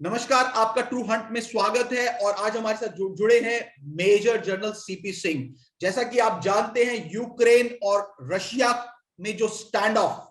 नमस्कार, आपका true Hunt में स्वागत है। और आज हमारे साथ जुड़े हैं मेजर जनरल सीपी सिंह। जैसा कि आप जानते हैं, यूक्रेन और रशिया में जो स्टैंड ऑफ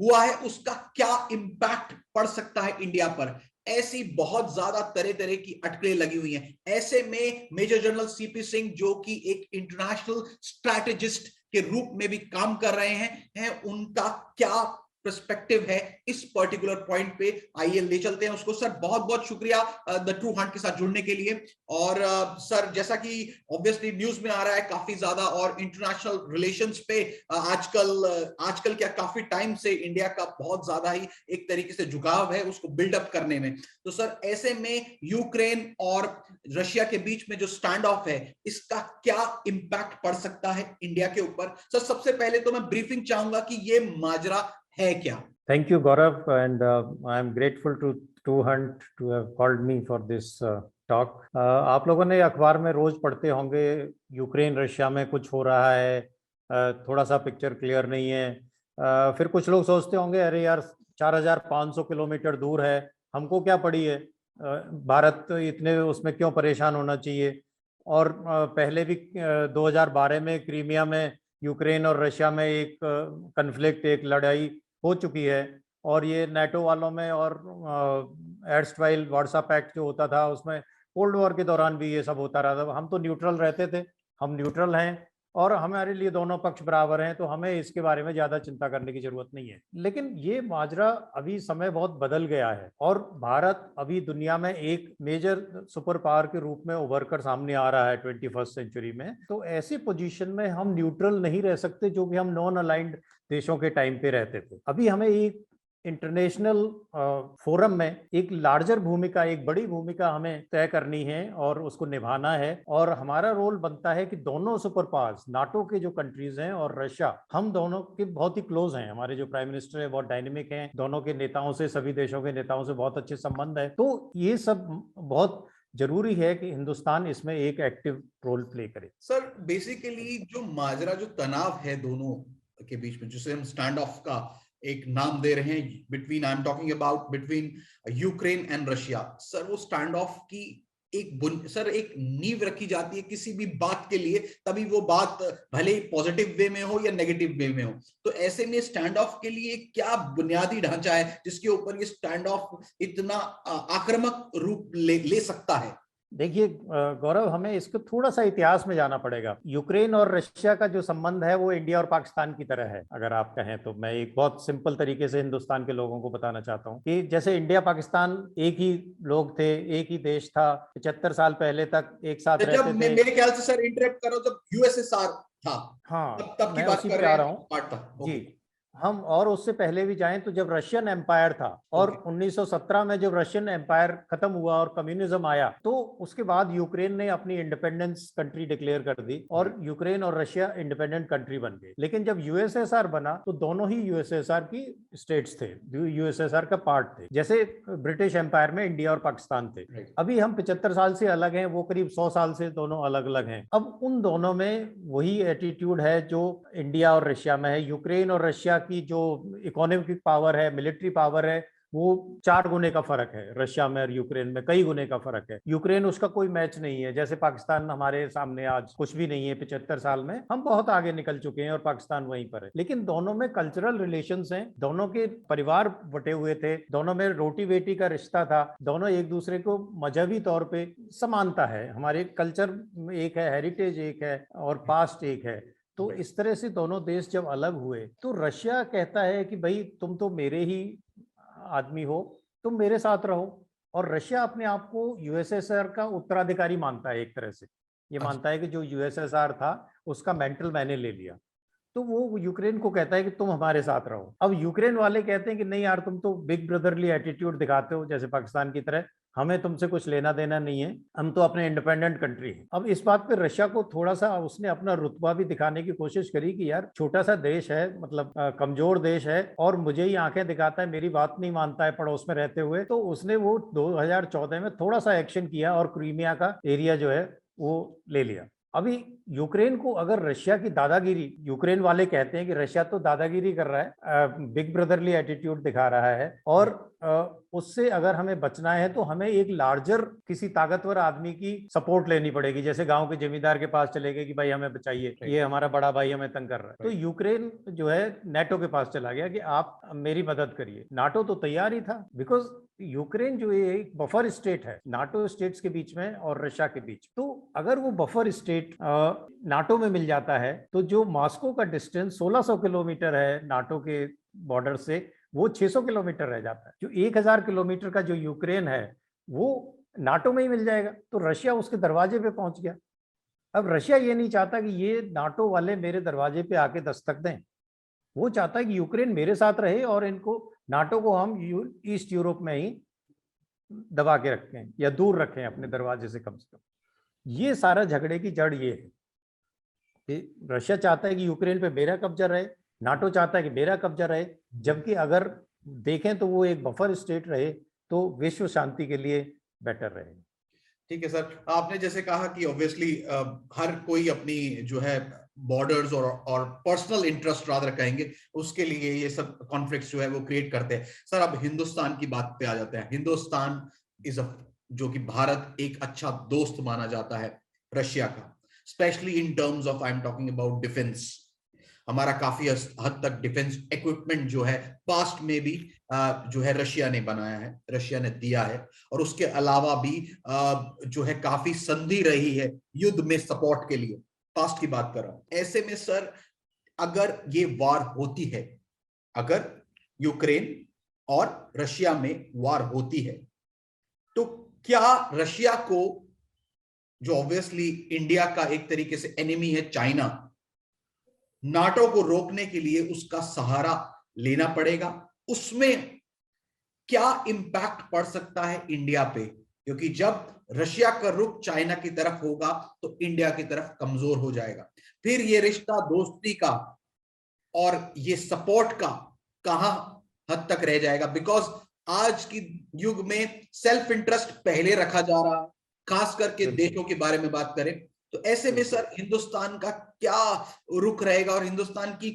हुआ है उसका क्या इंपैक्ट पड़ सकता है इंडिया पर, ऐसी बहुत ज्यादा तरह तरह की अटकलें लगी हुई हैं। ऐसे में मेजर जनरल सीपी सिंह, जो कि एक इंटरनेशनल स्ट्रैटेजिस्ट के रूप में भी काम कर रहे हैं उनका क्या पर्सपेक्टिव है इस पर्टिकुलर पॉइंट पे, आइए ले चलते हैं उसको। सर, बहुत बहुत शुक्रिया द ट्रू हंट के साथ जुड़ने के लिए। और सर, जैसा कि ऑब्वियसली न्यूज में आ रहा है काफी ज्यादा, और इंटरनेशनल रिलेशंस पे आजकल क्या काफी टाइम से इंडिया का बहुत ज्यादा ही एक तरीके से झुकाव है उसको बिल्डअप करने में। तो सर, ऐसे में यूक्रेन और रशिया के बीच में जो स्टैंड ऑफ है, इसका क्या इंपैक्ट पड़ सकता है इंडिया के ऊपर? सर, सबसे पहले तो मैं ब्रीफिंग चाहूंगा कि ये माजरा है क्या? Thank you, Gaurav, and I am grateful to Hunt to have called me for this talk. आप लोगों ने अखबार में रोज पढ़ते होंगे यूक्रेन रशिया में कुछ हो रहा है, थोड़ा सा पिक्चर क्लियर नहीं है। फिर कुछ लोग सोचते होंगे अरे यार 4,500 किलोमीटर दूर है, हमको क्या पड़ी है, भारत इतने उसमें क्यों परेशान होना चाहिए। और पहले भी 2012 में क्रीमिया में यूक्रेन और रशिया में एक कन्फ्लिक्ट, एक लड़ाई हो चुकी है। और ये नाटो वालों में और एर्स्टवाइल वार्सा पैक्ट जो होता था उसमें कोल्ड वॉर के दौरान भी ये सब होता रहा था। हम तो न्यूट्रल रहते थे, हम न्यूट्रल हैं और हमारे लिए दोनों पक्ष बराबर हैं, तो हमें इसके बारे में ज्यादा चिंता करने की जरूरत नहीं है। लेकिन ये माजरा अभी समय बहुत बदल गया है और भारत अभी दुनिया में एक मेजर सुपर पावर के रूप में उभर कर सामने आ रहा है 21st सेंचुरी में। तो ऐसी पोजीशन में हम न्यूट्रल नहीं रह सकते जो कि हम नॉन अलाइंड देशों के टाइम पे रहते थे। अभी हमें एक इंटरनेशनल फोरम में एक लार्जर भूमिका, एक बड़ी भूमिका हमें तय करनी है और उसको निभाना है। और हमारा रोल बनता है कि दोनों सुपर पावर्स, नाटो के जो कंट्रीज हैं और रशिया, हम दोनों के बहुत ही क्लोज हैं। हमारे जो प्राइम मिनिस्टर है बहुत डायनेमिक हैं, दोनों के नेताओं से, सभी देशों के नेताओं से बहुत अच्छे संबंध है। तो ये सब बहुत जरूरी है कि हिंदुस्तान इसमें एक एक्टिव रोल प्ले करे। सर, बेसिकली जो माजरा, जो तनाव है दोनों के बीच में, जिसे हम स्टैंड ऑफ का एक नाम दे रहे हैं, between, I am talking about between Ukraine and Russia. Sir, वो स्टैंड ऑफ की एक नींव रखी जाती है किसी भी बात के लिए, तभी वो बात भले ही पॉजिटिव वे में हो या नेगेटिव वे में हो। तो ऐसे में स्टैंड ऑफ के लिए क्या बुनियादी ढांचा है जिसके ऊपर ये स्टैंड ऑफ इतना आक्रामक रूप ले सकता है? देखिए गौरव, हमें इसको थोड़ा सा इतिहास में जाना पड़ेगा। यूक्रेन और रशिया का जो संबंध है वो इंडिया और पाकिस्तान की तरह है। अगर आप कहें तो मैं एक बहुत सिंपल तरीके से हिंदुस्तान के लोगों को बताना चाहता हूँ कि जैसे इंडिया पाकिस्तान एक ही लोग थे, एक ही देश था, 75 साल पहले तक एक साथ रहते थे। मेरे ख्याल से सर, इंटरप्ट करो, जब यूएसएसआर था हाँ, तब की मैं बात उसी कर पे रहे आ हैं, रहा हूँ पार्ट था। जी। हम और उससे पहले भी जाएं तो जब रशियन एम्पायर था और 1917 में जब रशियन एम्पायर खत्म हुआ और कम्युनिज्म आया, तो उसके बाद यूक्रेन ने अपनी इंडिपेंडेंस कंट्री डिक्लेयर कर दी और यूक्रेन और रशिया इंडिपेंडेंट कंट्री बन गए। लेकिन जब यूएसएसआर बना तो दोनों ही यूएसएसआर की स्टेट्स थे, यूएसएसआर का पार्ट थे, जैसे ब्रिटिश एम्पायर में इंडिया और पाकिस्तान थे। अभी हम 75 साल से अलग हैं, वो करीब 100 साल से दोनों अलग अलग हैं। अब उन दोनों में वही एटीट्यूड है जो इंडिया और रशिया में है। यूक्रेन और रशिया की जो इकोनॉमिक पावर है, मिलिट्री पावर है, वो 4 गुने का फर्क है। रशिया में और यूक्रेन में कई गुने का फर्क है। यूक्रेन उसका कोई मैच नहीं है। जैसे पाकिस्तान हमारे सामने आज कुछ भी नहीं है, 75 साल में हम बहुत आगे निकल चुके हैं और पाकिस्तान वहीं पर है। लेकिन दोनों में कल्चरल रिलेशंस हैं, दोनों के परिवार बटे हुए थे, दोनों में रोटी बेटी का रिश्ता था, दोनों एक दूसरे को मजहबी तौर पे समानता है। हमारे कल्चर एक है, हेरिटेज एक है और पास्ट एक है। तो इस तरह से दोनों देश जब अलग हुए तो रशिया कहता है कि भाई तुम तो मेरे ही आदमी हो, तुम मेरे साथ रहो। और रशिया अपने आप को यूएसएसआर का उत्तराधिकारी मानता है। एक तरह से ये मानता है कि जो यूएसएसआर था उसका मेंटल मैंने ले लिया। तो वो यूक्रेन को कहता है कि तुम हमारे साथ रहो। अब यूक्रेन वाले कहते हैं कि नहीं यार, तुम तो बिग ब्रदरली एटीट्यूड दिखाते हो जैसे पाकिस्तान की तरह, हमें तुमसे कुछ लेना देना नहीं है, हम तो अपने इंडिपेंडेंट कंट्री हैं। अब इस बात पे रशिया को थोड़ा सा उसने अपना रुतबा भी दिखाने की कोशिश करी कि यार छोटा सा देश है, मतलब कमजोर देश है और मुझे ही आंखें दिखाता है, मेरी बात नहीं मानता है पड़ोस में रहते हुए। तो उसने वो 2014 में थोड़ा सा एक्शन किया और क्रीमिया का एरिया जो है वो ले लिया। अभी यूक्रेन को अगर रशिया की दादागिरी, यूक्रेन वाले कहते हैं कि रशिया तो दादागिरी कर रहा है, बिग ब्रदरली एटीट्यूड दिखा रहा है, और उससे अगर हमें बचना है तो हमें एक लार्जर किसी ताकतवर आदमी की सपोर्ट लेनी पड़ेगी। जैसे गांव के जमींदार के पास चले गए कि भाई हमें बचाइए, ये हमारा बड़ा भाई हमें तंग कर रहा है। तो यूक्रेन जो है नेटो के पास चला गया कि आप मेरी मदद करिए। नाटो तो तैयार ही था, बिकॉज यूक्रेन जो है एक बफर स्टेट है नाटो स्टेट्स के बीच में और रशिया के बीच। तो अगर वो बफर स्टेट नाटो में मिल जाता है तो जो मॉस्को का डिस्टेंस 1600 किलोमीटर है नाटो के बॉर्डर से, वो 600 किलोमीटर रह जाता है। जो 1000 किलोमीटर का जो यूक्रेन है वो नाटो में ही मिल जाएगा। तो रशिया उसके दरवाजे पे पहुंच गया। अब रशिया ये नहीं चाहता कि ये नाटो वाले मेरे दरवाजे पे आके दस्तक दें, वो चाहता है कि यूक्रेन मेरे साथ रहे और इनको नाटो को हम ईस्ट यूरोप में ही दबा के रखें या दूर रखें अपने दरवाजे से कम से कम। ये सारा झगड़े की जड़ ये है कि रशिया चाहता है कि यूक्रेन पे मेरा कब्जा रहे, नाटो चाहता है कि मेरा कब्जा रहे, जबकि अगर देखें तो वो एक बफर स्टेट रहे तो विश्व शांति के लिए बेटर रहे। ठीक है सर, आपने जैसे कहा कि ऑब्वियसली हर कोई अपनी जो है बॉर्डर्स और पर्सनल इंटरेस्ट रादर कहेंगे उसके लिए ये सब कॉन्फ्लिक्ट्स जो है वो क्रिएट करते हैं। सर अब हिंदुस्तान की बात पे आ जाते हैं। हिंदुस्तान इज जो कि भारत एक अच्छा दोस्त माना जाता है रशिया का, specially in terms of I am talking about defence. हमारा काफी हद तक डिफेंस इक्विपमेंट जो है पास्ट में भी जो है रशिया ने बनाया है, रशिया ने दिया है, और उसके अलावा भी जो है काफी संधि रही है युद्ध में सपोर्ट के लिए। पास्ट की बात कर रहा हूं। ऐसे में सर अगर ये वार होती है, अगर यूक्रेन और रशिया में वार होती है, तो क्या रशिया को, जो ऑब्वियसली इंडिया का एक तरीके से एनिमी है चाइना, नाटो को रोकने के लिए उसका सहारा लेना पड़ेगा? उसमें क्या इंपैक्ट पड़ सकता है इंडिया पे? क्योंकि जब रशिया का रुख चाइना की तरफ होगा तो इंडिया की तरफ कमजोर हो जाएगा। फिर ये रिश्ता दोस्ती का और ये सपोर्ट का कहां हद तक रह जाएगा? बिकॉज आज की युग में सेल्फ इंटरेस्ट पहले रखा जा रहा, खास करके देशों के बारे में बात करें तो ऐसे में सर हिंदुस्तान का क्या रुख रहेगा और हिंदुस्तान की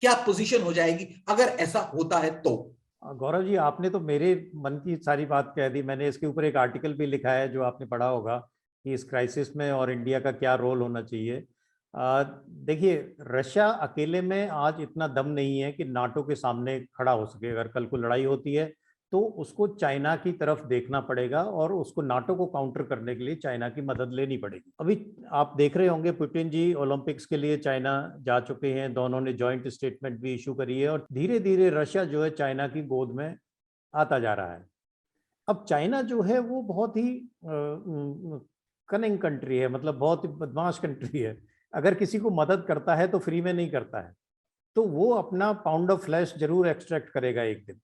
क्या पोजीशन हो जाएगी अगर ऐसा होता है तो? गौरव जी, आपने तो मेरे मन की सारी बात कह दी। मैंने इसके ऊपर एक आर्टिकल भी लिखा है जो आपने पढ़ा होगा कि इस क्राइसिस में और इंडिया का क्या रोल होना चाहिए। देखिए, रशिया अकेले में आज इतना दम नहीं है कि नाटो के सामने खड़ा हो सके। अगर कल को लड़ाई होती है तो उसको चाइना की तरफ देखना पड़ेगा और उसको नाटो को काउंटर करने के लिए चाइना की मदद लेनी पड़ेगी। अभी आप देख रहे होंगे पुतिन जी ओलंपिक्स के लिए चाइना जा चुके हैं, दोनों ने जॉइंट स्टेटमेंट भी इशू करी है और धीरे धीरे रशिया जो है चाइना की गोद में आता जा रहा है। अब चाइना जो है वो बहुत ही कनिंग कंट्री है, मतलब बहुत ही बदमाश कंट्री है। अगर किसी को मदद करता है तो फ्री में नहीं करता है, तो वो अपना पाउंड ऑफ फ्लैश जरूर एक्सट्रैक्ट करेगा एक दिन।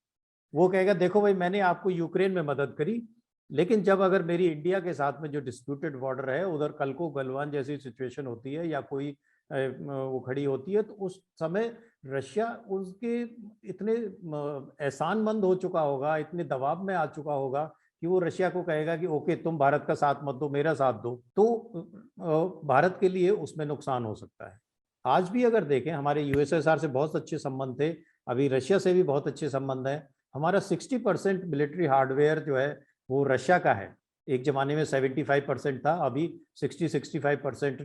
वो कहेगा देखो भाई, मैंने आपको यूक्रेन में मदद करी, लेकिन जब अगर मेरी इंडिया के साथ में जो डिस्प्यूटेड बॉर्डर है उधर कल को गलवान जैसी सिचुएशन होती है या कोई वो खड़ी होती है, तो उस समय रशिया उसके इतने एहसानमंद हो चुका होगा, इतने दबाव में आ चुका होगा कि वो रशिया को कहेगा कि ओके तुम भारत का साथ मत दो, मेरा साथ दो। तो भारत के लिए उसमें नुकसान हो सकता है। आज भी अगर देखें, हमारे यूएसएसआर से बहुत अच्छे संबंध थे, अभी रशिया से भी बहुत अच्छे संबंध हैं। हमारा 60% मिलिट्री हार्डवेयर जो है वो रशिया का है। एक जमाने में 75% था, अभी 60-65%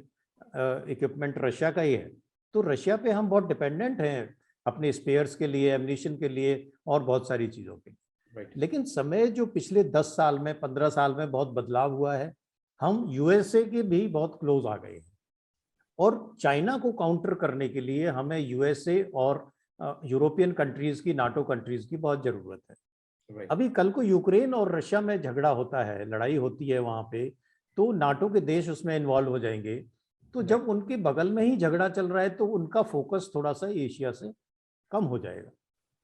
इक्विपमेंट रशिया का ही है। तो रशिया पे हम बहुत डिपेंडेंट हैं अपने स्पेयर्स के लिए, एम्यूनिशन के लिए और बहुत सारी चीज़ों के। लेकिन समय जो पिछले 10 साल में 15 साल में बहुत बदलाव हुआ है। हम यूएसए के भी बहुत क्लोज आ गए हैं और चाइना को काउंटर करने के लिए हमें यूएसए और यूरोपियन कंट्रीज की, नाटो कंट्रीज की बहुत जरूरत है। अभी कल को यूक्रेन और रशिया में झगड़ा होता है, लड़ाई होती है वहां पे, तो नाटो के देश उसमें इन्वॉल्व हो जाएंगे। तो जब उनके बगल में ही झगड़ा चल रहा है तो उनका फोकस थोड़ा सा एशिया से कम हो जाएगा।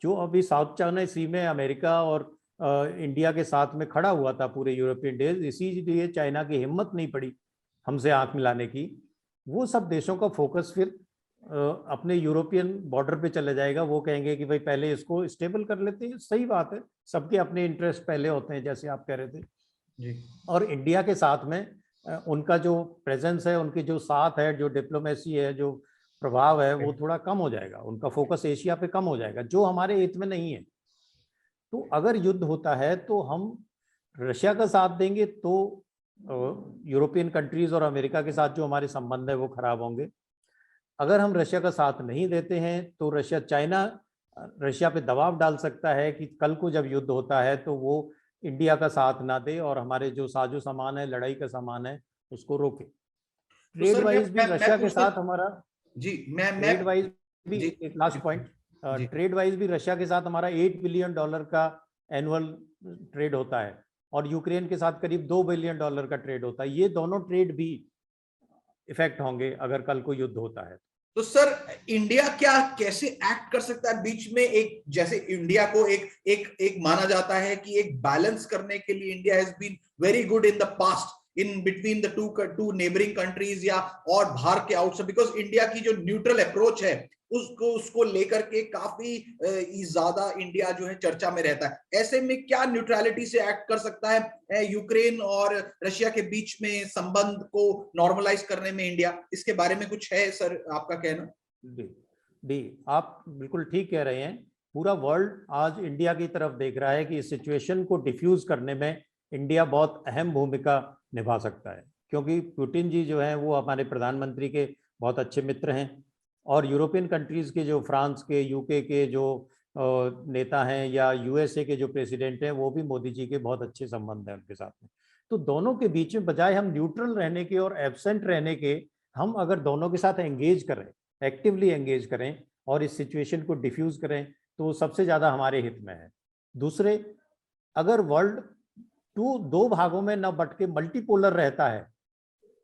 जो अभी साउथ चाइना सी में अमेरिका और इंडिया के साथ में खड़ा हुआ था पूरे यूरोपियन देश, इसीलिए चाइना की हिम्मत नहीं पड़ी हमसे आंख मिलाने की। वो सब देशों का फोकस फिर अपने यूरोपियन बॉर्डर पे चले जाएगा। वो कहेंगे कि भाई पहले इसको स्टेबल कर लेते हैं। सही बात है, सबके अपने इंटरेस्ट पहले होते हैं जैसे आप कह रहे थे जी। और इंडिया के साथ में उनका जो प्रेजेंस है, उनकी जो साथ है, जो डिप्लोमेसी है, जो प्रभाव है, वो थोड़ा कम हो जाएगा, उनका फोकस एशिया पे कम हो जाएगा, जो हमारे हित में नहीं है। तो अगर युद्ध होता है तो हम रशिया का साथ देंगे तो यूरोपियन कंट्रीज और अमेरिका के साथ जो हमारे संबंध है वो खराब होंगे। अगर हम रशिया का साथ नहीं देते हैं तो चाइना रशिया पे दबाव डाल सकता है कि कल को जब युद्ध होता है तो वो इंडिया का साथ ना दे और हमारे जो साजो सामान है, लड़ाई का सामान है, उसको रोके। तो ट्रेड सर वाइज भी रशिया के साथ हमारा जी मैं ट्रेड वाइज भी जी एक लास्ट पॉइंट, ट्रेड वाइज भी रशिया के साथ हमारा $8 बिलियन का एनुअल ट्रेड होता है और यूक्रेन के साथ करीब $2 बिलियन का ट्रेड होता है। ये दोनों ट्रेड भी इफेक्ट होंगे अगर कल को युद्ध होता है। तो सर इंडिया क्या कैसे एक्ट कर सकता है बीच में? एक जैसे इंडिया को एक माना जाता है कि एक बैलेंस करने के लिए India has been very good in the past in between the two neighbouring countries या और बाहर के आउटसाइड, बिकॉज इंडिया की जो न्यूट्रल अप्रोच है उसको लेकर के काफी ज्यादा इंडिया जो है चर्चा में रहता है। ऐसे में क्या न्यूट्रलिटी से एक्ट कर सकता है यूक्रेन और रशिया के बीच में संबंध को नॉर्मलाइज करने में इंडिया? इसके बारे में कुछ है सर आपका कहना? डी आप बिल्कुल ठीक कह रहे हैं। पूरा वर्ल्ड आज इंडिया की तरफ देख रहा है कि इस सिचुएशन को डिफ्यूज करने में इंडिया बहुत अहम भूमिका निभा सकता है, क्योंकि पुतिन जी जो हैं वो हमारे प्रधानमंत्री के बहुत अच्छे मित्र हैं और यूरोपियन कंट्रीज के जो फ्रांस के, यूके के जो नेता हैं या यूएसए के जो प्रेसिडेंट हैं वो भी मोदी जी के बहुत अच्छे संबंध हैं उनके साथ में। तो दोनों के बीच में बजाय हम न्यूट्रल रहने के और एब्सेंट रहने के, हम अगर दोनों के साथ एंगेज करें, एक्टिवली एंगेज करें और इस सिचुएशन को डिफ्यूज करें तो सबसे ज़्यादा हमारे हित में है। दूसरे, अगर वर्ल्ड दो भागों में न बट के मल्टीपोलर रहता है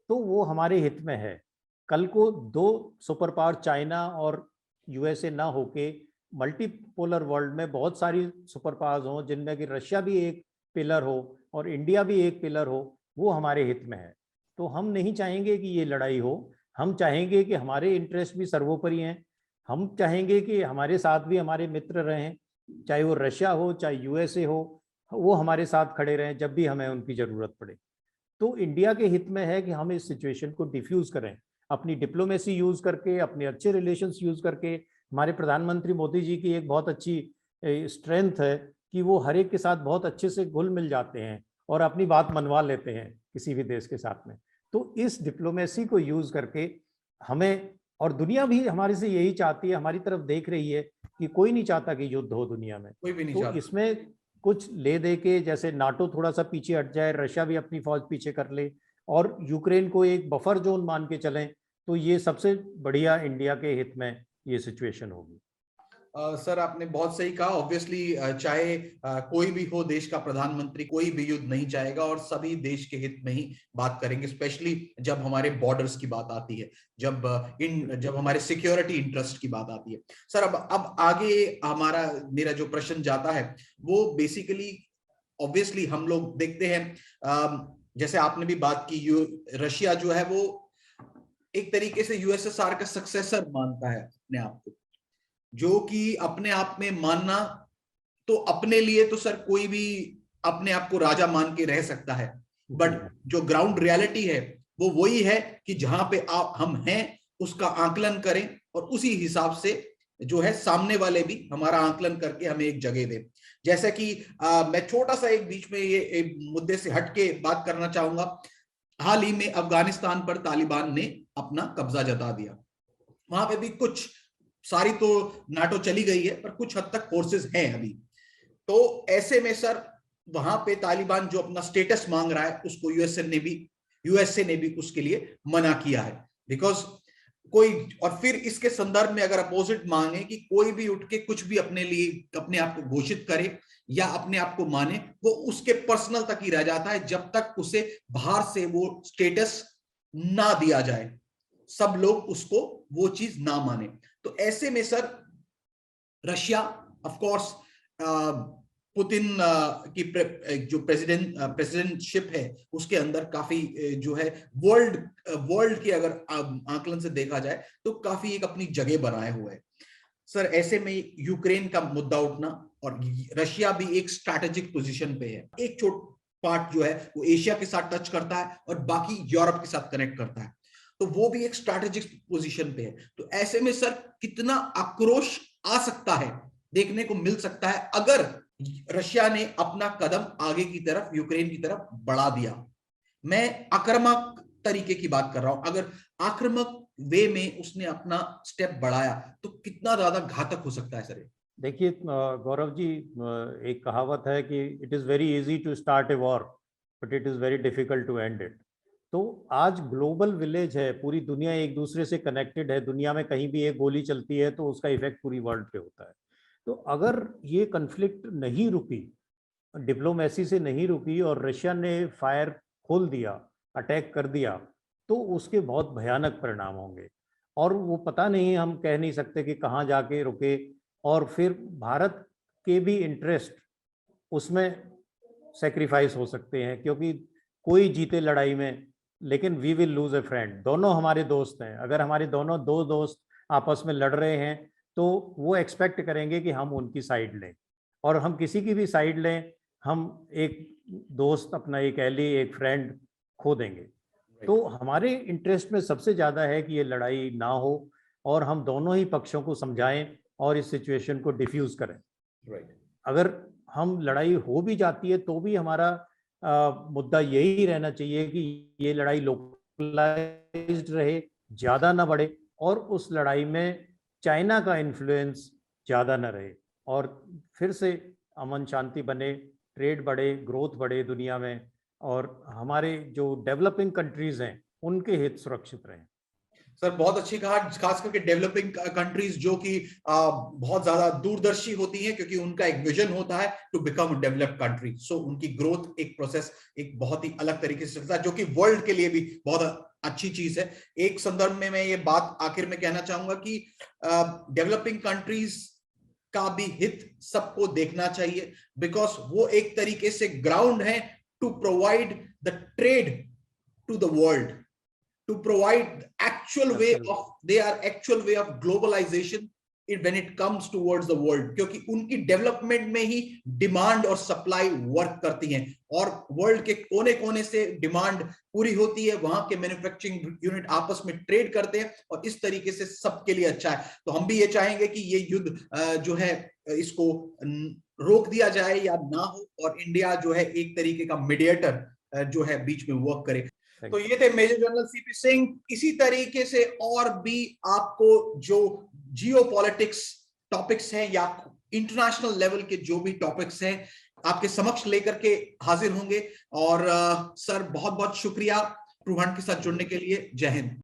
तो वो हमारे हित में है। कल को दो सुपर पावर चाइना और यूएसए ना होके मल्टीपोलर वर्ल्ड में बहुत सारी सुपर पावर्स हों जिनमें कि रशिया भी एक पिलर हो और इंडिया भी एक पिलर हो, वो हमारे हित में है। तो हम नहीं चाहेंगे कि ये लड़ाई हो, हम चाहेंगे कि हमारे इंटरेस्ट भी सर्वोपरि हैं। हम चाहेंगे कि हमारे साथ भी हमारे मित्र रहें, चाहे वो रशिया हो चाहे यूएसए हो, वो हमारे साथ खड़े रहें जब भी हमें उनकी ज़रूरत पड़े। तो इंडिया के हित में है कि हम इस सिचुएशन को डिफ्यूज करें, अपनी डिप्लोमेसी यूज करके, अपने अच्छे रिलेशंस यूज करके। हमारे प्रधानमंत्री मोदी जी की एक बहुत अच्छी स्ट्रेंथ है कि वो हर एक के साथ बहुत अच्छे से घुल मिल जाते हैं और अपनी बात मनवा लेते हैं किसी भी देश के साथ में। तो इस डिप्लोमेसी को यूज करके हमें, और दुनिया भी हमारे से यही चाहती है, हमारी तरफ देख रही है कि कोई नहीं चाहता कि युद्ध हो दुनिया में, कोई भी नहीं तो चाहता। इसमें कुछ ले दे के, जैसे नाटो थोड़ा सा पीछे हट जाए, रशिया भी अपनी फौज पीछे कर ले और यूक्रेन को एक बफर जोन मान के चलें, तो ये सबसे बढ़िया इंडिया के हित में ये सिचुएशन होगी। सर आपने बहुत सही कहा। ऑब्वियसली चाहे कोई भी हो देश का प्रधानमंत्री, कोई भी युद्ध नहीं चाहेगा और सभी देश के हित में ही बात करेंगे, स्पेशली जब हमारे बॉर्डर्स की बात आती है, जब हमारे सिक्योरिटी इंटरेस्ट की बात आती है। सर अब आगे मेरा जो प्रश्न जाता है वो बेसिकली, ऑब्वियसली हम लोग देखते हैं जैसे आपने भी बात की, रशिया जो है वो एक तरीके से यूएसएसआर का सक्सेसर मानता है अपने आप को, जो कि अपने आप में मानना, तो अपने लिए तो सर कोई भी अपने आप को राजा मान के रह सकता है, बट जो ग्राउंड रियलिटी है वो वही है कि जहां पे हम हैं उसका आकलन करें और उसी हिसाब से जो है सामने वाले भी हमारा आकलन करके हमें एक जगह दे। जैसे कि मैं छोटा सा एक बीच में ये एक मुद्दे से हटके बात करना चाहूंगा। हाल ही में अफगानिस्तान पर तालिबान ने अपना कब्जा जता दिया। वहां पे भी कुछ, सारी तो नाटो चली गई है पर कुछ हद तक फोर्सेस हैं अभी। तो ऐसे में सर वहां पे तालिबान जो अपना स्टेटस मांग रहा है उसको यूएसए ने भी उसके लिए मना किया है, बिकॉज कोई, और फिर इसके संदर्भ में अगर अपोजिट मांगे कि कोई भी उठ के कुछ भी अपने लिए अपने आप को घोषित करे या अपने आप को माने, वो उसके पर्सनल तक ही रह जाता है जब तक उसे बाहर से वो स्टेटस ना दिया जाए, सब लोग उसको वो चीज ना माने। तो ऐसे में sir Russia of course Putin की जो प्रेसिडेंटशिप है उसके अंदर काफी जो है वर्ल्ड के अगर आकलन से देखा जाए तो काफी एक अपनी जगह बनाए हुए है। सर ऐसे में यूक्रेन का मुद्दा उठना और रशिया भी एक स्ट्रैटेजिक पोजीशन पे है। एक पार्ट जो है वो एशिया के साथ टच करता है और बाकी यूरोप के साथ कनेक्ट करता है, तो वो भी एक स्ट्रैटेजिक पोजीशन पे है। तो ऐसे में सर कितना आक्रोश आ सकता है, देखने को मिल सकता है अगर रशिया ने अपना कदम आगे की तरफ, यूक्रेन की तरफ बढ़ा दिया। मैं आक्रामक तरीके की बात कर रहा हूं, अगर आक्रामक वे में उसने अपना स्टेप बढ़ाया तो कितना ज्यादा घातक हो सकता है सर? देखिए गौरव जी, एक कहावत है कि it is very easy to start a war but it is very difficult to end it. तो आज ग्लोबल विलेज है, पूरी दुनिया एक दूसरे से कनेक्टेड है, दुनिया में कहीं भी एक गोली चलती है तो उसका इफेक्ट पूरी वर्ल्ड पे होता है। तो अगर ये कन्फ्लिक्ट नहीं रुकी, डिप्लोमेसी से नहीं रुकी और रशिया ने फायर खोल दिया, अटैक कर दिया, तो उसके बहुत भयानक परिणाम होंगे। और वो पता नहीं, हम कह नहीं सकते कि कहाँ जाके रुके। और फिर भारत के भी इंटरेस्ट उसमें सेक्रीफाइस हो सकते हैं, क्योंकि कोई जीते लड़ाई में लेकिन we will lose a friend. दोनों हमारे दोस्त हैं, अगर हमारे दोनों दो दोस्त आपस में लड़ रहे हैं तो वो एक्सपेक्ट करेंगे कि हम उनकी साइड लें, और हम किसी की भी साइड लें हम एक दोस्त, अपना एक एली, एक फ्रेंड खो देंगे। तो हमारे इंटरेस्ट में सबसे ज़्यादा है कि ये लड़ाई ना हो और हम दोनों ही पक्षों को समझाएं और इस सिचुएशन को डिफ्यूज़ करें। अगर हम लड़ाई हो भी जाती है तो भी हमारा मुद्दा यही रहना चाहिए कि ये लड़ाई लोकलाइज्ड रहे, ज़्यादा ना बढ़े, और उस लड़ाई में चाइना का इन्फ्लुएंस ज़्यादा ना रहे, और फिर से अमन शांति बने, ट्रेड बढ़े, ग्रोथ बढ़े दुनिया में, और हमारे जो डेवलपिंग कंट्रीज हैं उनके हित सुरक्षित रहें। सर बहुत अच्छी कहा, खास करके डेवलपिंग कंट्रीज जो कि बहुत ज्यादा दूरदर्शी होती हैं, क्योंकि उनका एक विजन होता है टू बिकम डेवलप्ड कंट्री। सो उनकी ग्रोथ एक प्रोसेस एक बहुत ही अलग तरीके से चलता है, जो कि वर्ल्ड के लिए भी बहुत अच्छी चीज है। एक संदर्भ में मैं ये बात आखिर में कहना चाहूंगा कि डेवलपिंग कंट्रीज का भी हित सबको देखना चाहिए, बिकॉज वो एक तरीके से ग्राउंड है to provide the trade to the world, to provide actual way of, they are actual way of globalization when it comes towards the world, क्योंकि उनकी डेवलपमेंट में ही डिमांड और सप्लाई वर्क करती हैं, और वर्ल्ड के कोने कोने से डिमांड पूरी होती है, वहां के मैन्युफैक्चरिंग यूनिट आपस में ट्रेड करते हैं, और इस तरीके से सबके लिए अच्छा है। तो हम भी ये चाहेंगे कि ये युद्ध जो है इसको रोक दिया जाए या ना हो, और इंडिया जो है एक तरीके का मीडिएटर जो है बीच में वर्क करे। तो ये थे मेजर जनरल सीपी सिंह। इसी तरीके से और भी आपको जो जियोपॉलिटिक्स टॉपिक्स हैं या इंटरनेशनल लेवल के जो भी टॉपिक्स हैं आपके समक्ष लेकर के हाजिर होंगे। और सर बहुत बहुत शुक्रिया ट्रू हंट के साथ जुड़ने के लिए। जय हिंद।